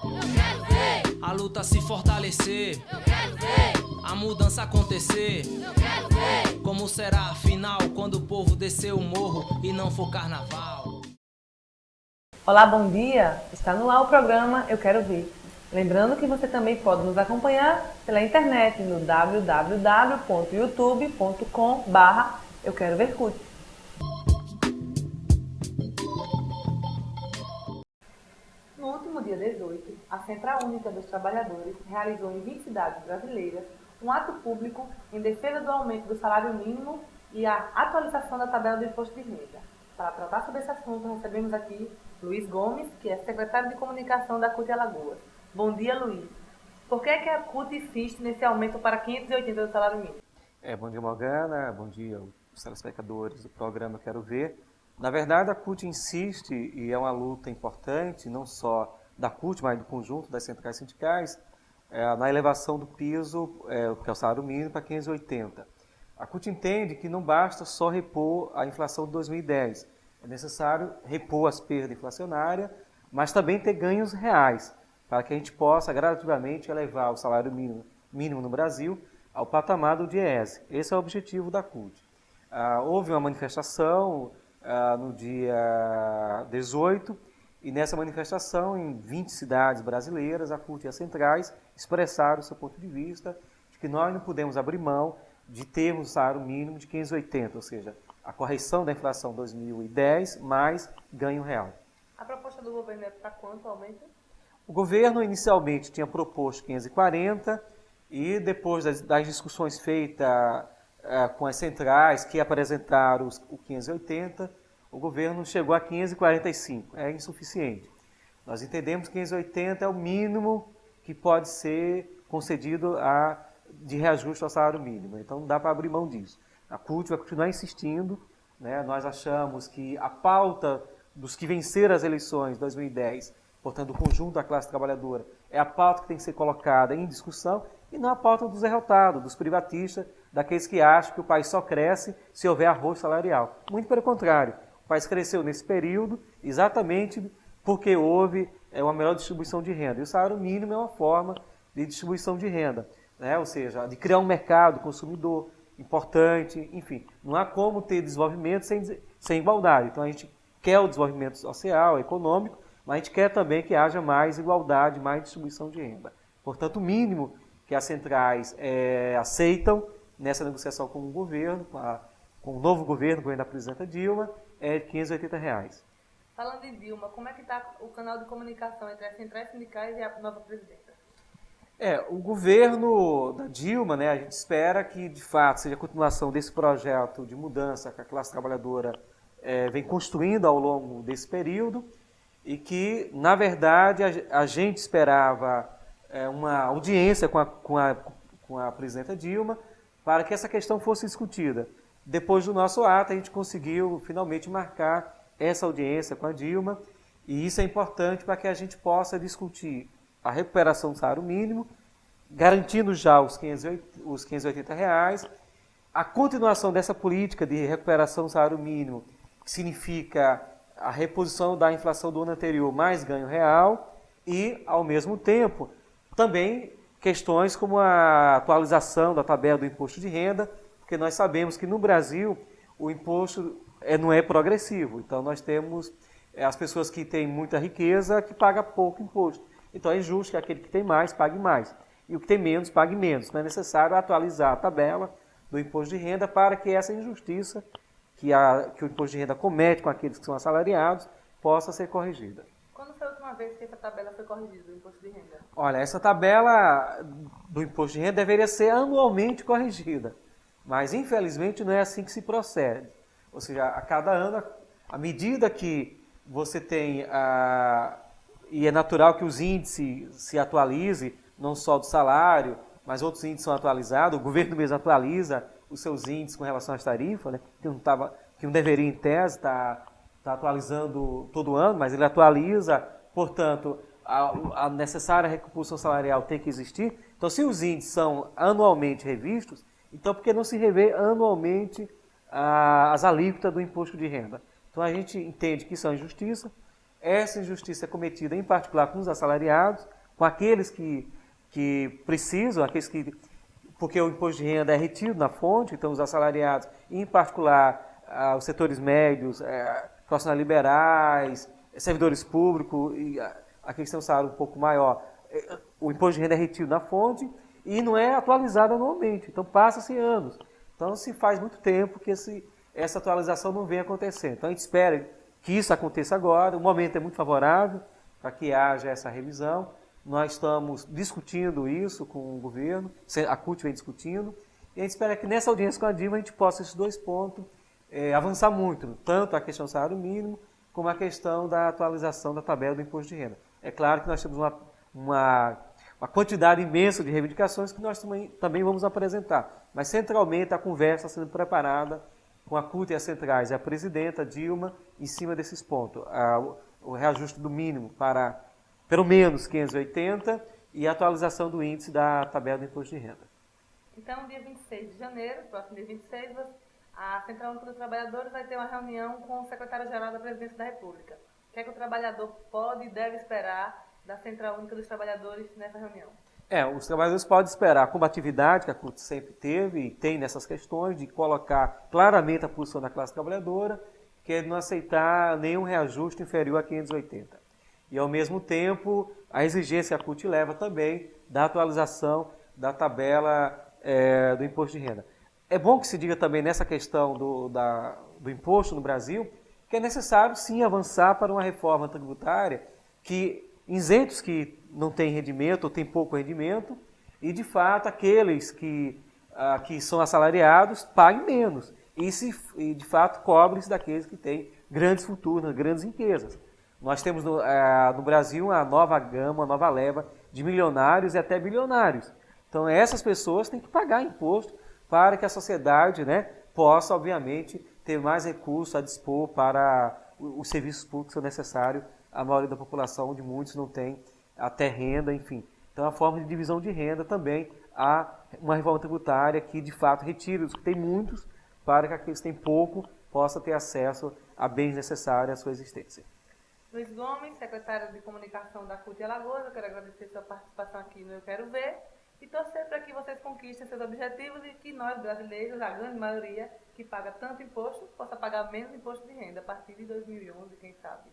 Eu quero ver. A luta se fortalecer. Eu quero ver. A mudança acontecer. Eu quero ver. Como será afinal quando o povo descer o morro e não for carnaval? Olá, bom dia! Está no ar o programa Eu Quero Ver. Lembrando que você também pode nos acompanhar pela internet no www.youtube.com/euquerovercut. No último dia 18, a Central Única dos Trabalhadores realizou em 20 cidades brasileiras um ato público em defesa do aumento do salário mínimo e a atualização da tabela do imposto de renda. Para tratar sobre esse assunto, recebemos aqui Luiz Gomes, que é secretário de comunicação da CUT Alagoas. Bom dia, Luiz. Por que a CUT insiste nesse aumento para 580 do salário mínimo? Bom dia, Morgana. Bom dia aos telespectadores do programa Eu Quero Ver. Na verdade, a CUT insiste, e é uma luta importante, não só da CUT, mas do conjunto das centrais sindicais, na elevação do piso, que é o salário mínimo, para 580. A CUT entende que não basta só repor a inflação de 2010. É necessário repor as perdas inflacionárias, mas também ter ganhos reais, para que a gente possa gradativamente elevar o salário mínimo no Brasil ao patamar do DIEESE. Esse é o objetivo da CUT. Houve uma manifestação no dia 18, e nessa manifestação, em 20 cidades brasileiras, a CUT e as centrais expressaram o seu ponto de vista de que nós não podemos abrir mão de termos o salário mínimo de 580, ou seja, a correção da inflação 2010 mais ganho real. A proposta do governo é para quanto aumento? O governo inicialmente tinha proposto 540 e depois das discussões feitas com as centrais que apresentaram o 580, o governo chegou a 545, é insuficiente. Nós entendemos que 580 é o mínimo que pode ser concedido de reajuste ao salário mínimo, então não dá para abrir mão disso. A CUT vai continuar insistindo, né? Nós achamos que a pauta dos que venceram as eleições de 2010, portanto, o conjunto da classe trabalhadora, é a pauta que tem que ser colocada em discussão e não a pauta dos derrotados, dos privatistas, daqueles que acham que o país só cresce se houver arroz salarial. Muito pelo contrário, o país cresceu nesse período exatamente porque houve uma melhor distribuição de renda. E o salário mínimo é uma forma de distribuição de renda, né? Ou seja, de criar um mercado consumidor importante, enfim. Não há como ter desenvolvimento sem igualdade. Então a gente quer o desenvolvimento social, econômico, mas a gente quer também que haja mais igualdade, mais distribuição de renda. Portanto, o mínimo que as centrais aceitam nessa negociação com o governo, com o novo governo da presidenta Dilma, é de R$580. Falando em Dilma, como é que está o canal de comunicação entre as centrais sindicais e a nova presidenta? O governo da Dilma, né, a gente espera que, de fato, seja a continuação desse projeto de mudança que a classe trabalhadora vem construindo ao longo desse período e que, na verdade, a gente esperava uma audiência com a presidenta Dilma para que essa questão fosse discutida. Depois do nosso ato, a gente conseguiu finalmente marcar essa audiência com a Dilma e isso é importante para que a gente possa discutir a recuperação do salário mínimo, garantindo já os R$580, a continuação dessa política de recuperação do salário mínimo, que significa a reposição da inflação do ano anterior mais ganho real e, ao mesmo tempo, também questões como a atualização da tabela do imposto de renda, porque nós sabemos que no Brasil o imposto não é progressivo, então nós temos as pessoas que têm muita riqueza que pagam pouco imposto. Então é justo que aquele que tem mais pague mais e o que tem menos pague menos. Não é necessário atualizar a tabela do imposto de renda para que essa injustiça que o imposto de renda comete com aqueles que são assalariados possa ser corrigida. Quando foi a última vez que essa tabela foi corrigida, do imposto de renda? Olha, essa tabela do imposto de renda deveria ser anualmente corrigida, mas infelizmente não é assim que se procede. Ou seja, a cada ano, à medida que você tem e é natural que os índices se atualizem, não só do salário, mas outros índices são atualizados, o governo mesmo atualiza os seus índices com relação às tarifas, né, que não deveria, em tese, estar atualizando todo ano, mas ele atualiza, portanto, a necessária recomposição salarial tem que existir. Então, se os índices são anualmente revistos, então por que não se revê anualmente as alíquotas do imposto de renda? Então, a gente entende que isso é uma injustiça, essa injustiça é cometida em particular com os assalariados, com aqueles que precisam, porque o imposto de renda é retido na fonte, então os assalariados, em particular os setores médios, profissionais liberais, servidores públicos, e aqueles que têm um salário um pouco maior, o imposto de renda é retido na fonte e não é atualizado anualmente, então passa-se anos. Então se faz muito tempo que essa atualização não vem acontecendo. Então a gente espera que isso aconteça agora, o momento é muito favorável para que haja essa revisão. Nós estamos discutindo isso com o governo, a CUT vem discutindo, e a gente espera que nessa audiência com a Dilma a gente possa, esses dois pontos, avançar muito, tanto a questão do salário mínimo, como a questão da atualização da tabela do imposto de renda. É claro que nós temos uma quantidade imensa de reivindicações que nós também vamos apresentar, mas centralmente a conversa está sendo preparada com a CUT e as centrais, e a presidenta Dilma, em cima desses pontos, o reajuste do mínimo para pelo menos 580 e a atualização do índice da tabela do imposto de renda. Então, dia 26 de janeiro, próximo dia 26, a Central Única dos Trabalhadores vai ter uma reunião com o secretário-geral da Presidência da República. O que é que o trabalhador pode e deve esperar da Central Única dos Trabalhadores nessa reunião? Os trabalhadores podem esperar a combatividade que a CUT sempre teve e tem nessas questões, de colocar claramente a posição da classe trabalhadora, que é de não aceitar nenhum reajuste inferior a 580. E, ao mesmo tempo, a exigência que a CUT leva também da atualização da tabela do imposto de renda. É bom que se diga também nessa questão do imposto no Brasil, que é necessário, sim, avançar para uma reforma tributária que isente que não têm rendimento ou têm pouco rendimento e, de fato, aqueles que são assalariados paguem menos e de fato, cobre-se daqueles que têm grandes fortunas, grandes riquezas. Nós temos no Brasil uma nova gama, uma nova leva de milionários e até bilionários. Então, essas pessoas têm que pagar imposto para que a sociedade, possa, obviamente, ter mais recursos a dispor para os serviços públicos que são necessários à maioria da população, onde muitos não têm até renda, enfim. Então, a forma de divisão de renda também há uma reforma tributária que, de fato, retira os que têm muitos para que aqueles que têm pouco possam ter acesso a bens necessários à sua existência. Luiz Gomes, secretário de Comunicação da CUT Alagoas, eu quero agradecer sua participação aqui no Eu Quero Ver e torcer para que vocês conquistem seus objetivos e que nós, brasileiros, a grande maioria que paga tanto imposto, possa pagar menos imposto de renda a partir de 2011, quem sabe.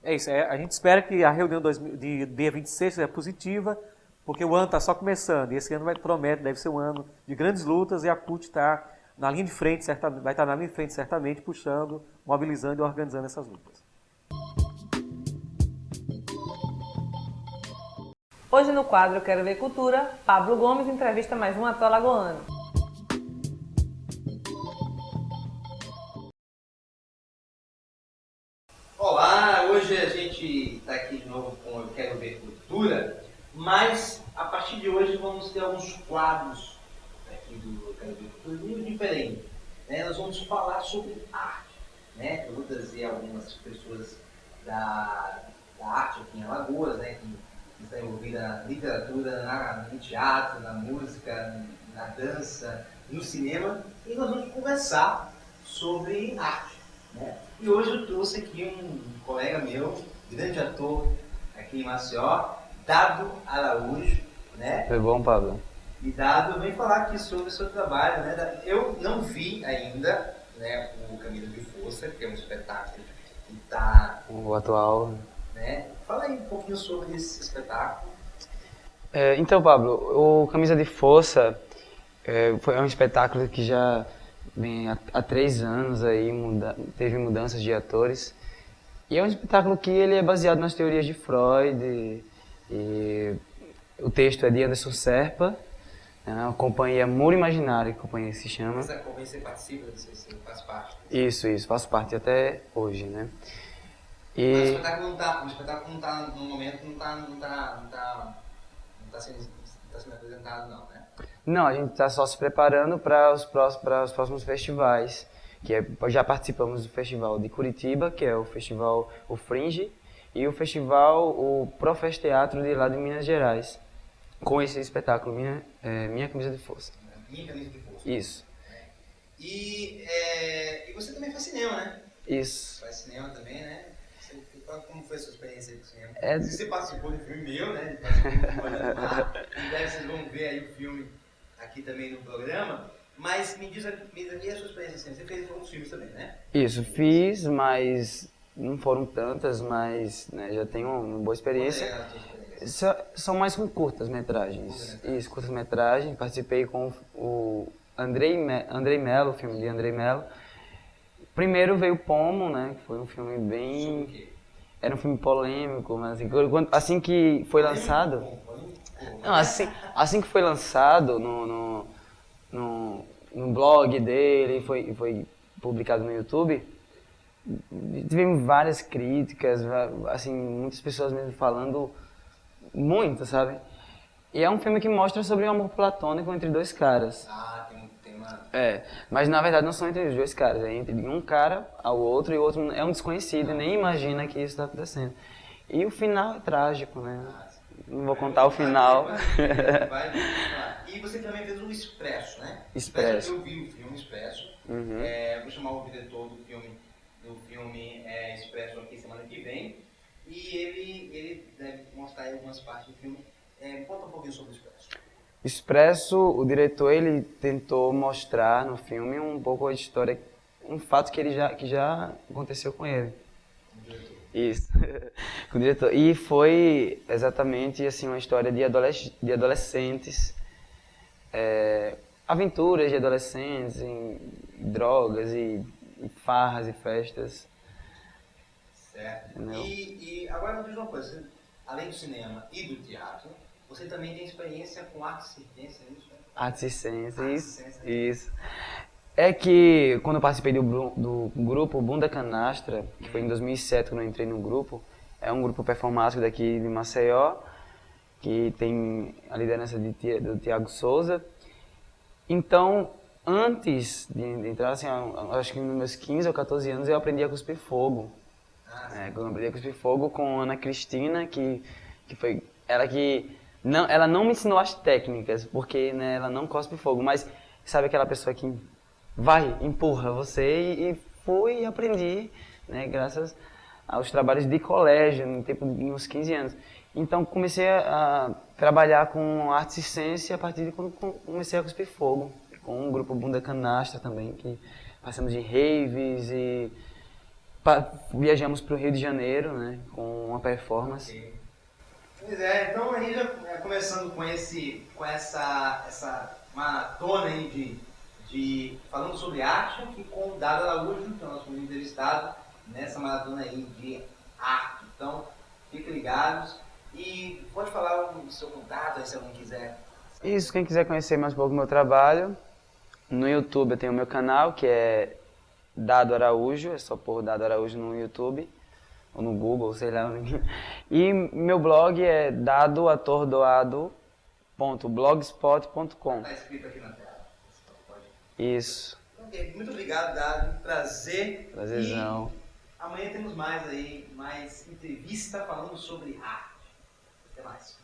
É isso, a gente espera que a reunião de dia 26 seja positiva, porque o ano está só começando e esse ano deve ser um ano de grandes lutas e a CUT está na linha de frente, vai estar na linha de frente certamente, puxando, mobilizando e organizando essas lutas. Hoje no quadro Eu Quero Ver Cultura, Pablo Gomes entrevista mais um ator alagoano. Olá, hoje a gente está aqui de novo com Eu Quero Ver Cultura, mas a partir de hoje vamos ter alguns quadros aqui do Eu Quero Ver Cultura muito diferentes. Nós vamos falar sobre arte. Eu vou trazer algumas pessoas da arte aqui em Alagoas, que está envolvida na literatura, no teatro, na música, na dança, no cinema, e nós vamos conversar sobre arte. E hoje eu trouxe aqui um colega meu, grande ator aqui em Maceió, Dado Araújo. Foi bom, Pablo. E Dado vem falar aqui sobre o seu trabalho. Eu não vi ainda o Camisa de Força, que é um espetáculo que está... O atual. Fala aí um pouquinho sobre esse espetáculo. Então, Pablo, o Camisa de Força é um espetáculo que já vem há 3 anos aí, teve mudanças de atores. E é um espetáculo que ele é baseado nas teorias de Freud. E o texto é de Anderson Serpa, a companhia Muro Imaginário, que a companhia se chama. Essa companhia você participa, não sei se você faz parte. Isso, faço parte até hoje, E... Mas o espetáculo não está, no momento, não está sendo apresentado, não, Não, a gente está só se preparando para os próximos festivais, já participamos do festival de Curitiba, que é o festival o Fringe, e o festival o Profest Teatro de lá de Minas Gerais, com esse espetáculo, Minha Camisa de Força. Minha Camisa de Força. Isso. E você também faz cinema, Isso. Faz cinema também, como foi a sua experiência aí com o cinema? É- Você participou do filme meu, né? Participou do filme lá. Em breve vocês vão ver aí o filme aqui também no programa. Mas me diz aqui a sua experiência assim. Você fez outros filmes também, né? Isso, fiz, mas não foram tantas, mas né, já tenho uma boa experiência. Qual é a sua experiência? São mais com curtas-metragens. Isso, curtas-metragens. Participei com o Andrei Mello, o filme de Andrei Mello. Primeiro veio Pomo, né? Que foi um filme Sobre o bem... quê? Era um filme polêmico, mas assim que foi lançado... Não, assim que foi lançado no blog dele, foi publicado no YouTube, tivemos várias críticas, assim, muitas pessoas mesmo falando muito, sabe? E é um filme que mostra sobre o amor platônico entre dois caras. Ah, tem uma... Mas na verdade não são entre os dois caras, é entre um cara ao outro e o outro é um desconhecido e nem imagina que isso está acontecendo. E o final é trágico, né? Não vou contar o final. E você também fez o Expresso, né? Expresso. Eu vi o filme Expresso. Uhum. Vou chamar o diretor do filme Expresso aqui semana que vem. E ele deve mostrar aí algumas partes do filme. Conta um pouquinho sobre o Expresso. Expresso, o diretor ele tentou mostrar no filme um pouco a história, um fato que já aconteceu com ele. Isso, com o diretor. E foi exatamente assim uma história de adolescentes, aventuras de adolescentes em drogas e farras e festas. Certo. Não. E agora me diz uma coisa, você, além do cinema e do teatro, você também tem experiência com arte circense, é isso? Artes e ciências, Artes e isso. ciências. Isso. É que quando eu participei do grupo Bunda Canastra, que foi em 2007 quando eu entrei no grupo, é um grupo performático daqui de Maceió, que tem a liderança do Tiago Souza. Então, antes de entrar, assim, acho que nos meus 15 ou 14 anos, eu aprendi a cuspir fogo. Quando eu aprendi a cuspir fogo com Ana Cristina, que foi ela que... ela não me ensinou as técnicas, porque né, ela não cospe fogo, mas sabe aquela pessoa que vai, empurra você e fui e aprendi, né, graças aos trabalhos de colégio, no tempo de uns 15 anos. Então comecei a trabalhar com arte circense a partir de quando comecei a cuspir fogo, com o grupo Bunda Canastra também, que passamos de raves e viajamos para o Rio de Janeiro, né, com uma performance. Okay. Pois é, então aí já começando com essa maratona aí falando sobre arte, aqui com o Dado Araújo, que é o nosso primeiro entrevistado nessa maratona aí de arte. Então, fiquem ligados e pode falar o seu contato aí se alguém quiser. Isso, quem quiser conhecer mais um pouco do meu trabalho, no YouTube eu tenho o meu canal, que é Dado Araújo, é só pôr Dado Araújo no YouTube, ou no Google, sei lá. E meu blog é dadoatordoado.blogspot.com. Está escrito aqui na tela. Isso. Okay, muito obrigado, Dado. Prazer. Prazerzão. E amanhã temos mais entrevista falando sobre arte. Até mais.